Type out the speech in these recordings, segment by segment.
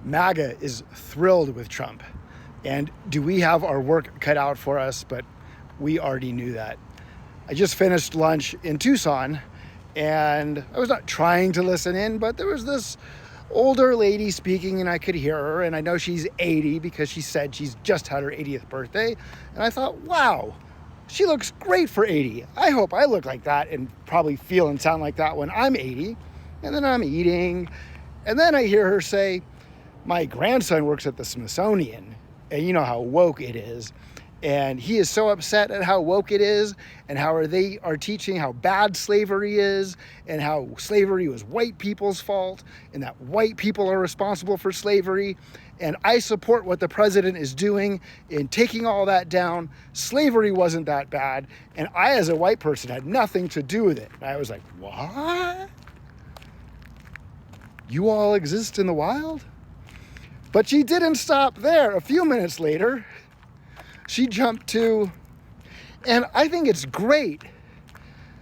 MAGA is thrilled with Trump. And do we have our work cut out for us? But we already knew that. I just finished lunch in Tucson, and I was not trying to listen in, but there was this older lady speaking, and I could hear her, and I know she's 80 because she said she's just had her 80th birthday. And I thought, wow, she looks great for 80. I hope I look like that and probably feel and sound like that when I'm 80. And then I'm eating, and then I hear her say, my grandson works at the Smithsonian, and you know how woke it is. And he is so upset at how woke it is, and how they are teaching how bad slavery is, and how slavery was white people's fault, and that white people are responsible for slavery. And I support what the president is doing in taking all that down. Slavery wasn't that bad, and I, as a white person, had nothing to do with it. And I was like, what? You all exist in the wild? But she didn't stop there. A few minutes later, she jumped to, and I think it's great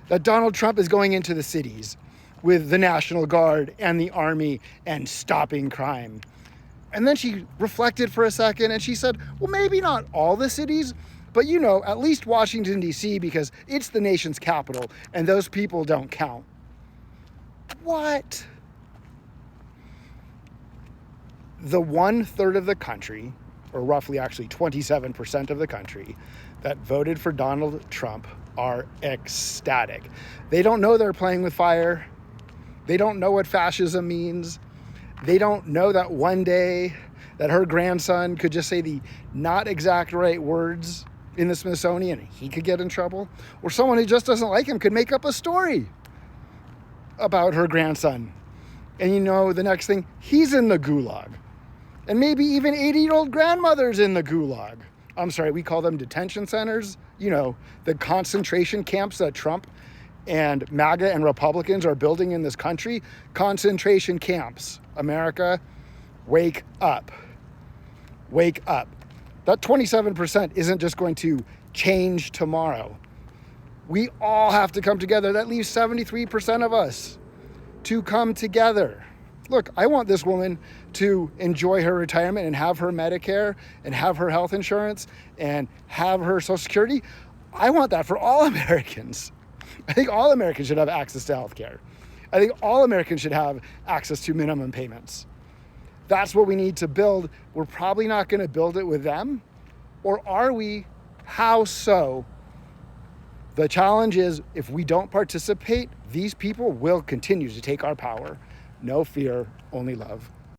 that Donald Trump is going into the cities with the National Guard and the Army and stopping crime. And then she reflected for a second and she said, well, maybe not all the cities, but you know, at least Washington, D.C., because it's the nation's capital and those people don't count. What? The 1/3 of the country, or roughly actually 27% of the country, that voted for Donald Trump are ecstatic. They don't know they're playing with fire. They don't know what fascism means. They don't know that one day that her grandson could just say the not exact right words in the Smithsonian and he could get in trouble. Or someone who just doesn't like him could make up a story about her grandson. And you know, the next thing, he's in the gulag. And maybe even 80-year-old grandmothers in the gulag. I'm sorry, we call them detention centers. You know, the concentration camps that Trump and MAGA and Republicans are building in this country. Concentration camps. America, wake up. Wake up. That 27% isn't just going to change tomorrow. We all have to come together. That leaves 73% of us to come together. Look, I want this woman to enjoy her retirement and have her Medicare and have her health insurance and have her Social Security. I want that for all Americans. I think all Americans should have access to health care. I think all Americans should have access to minimum payments. That's what we need to build. We're probably not going to build it with them. Or are we? How so? The challenge is, if we don't participate, these people will continue to take our power. No fear, only love.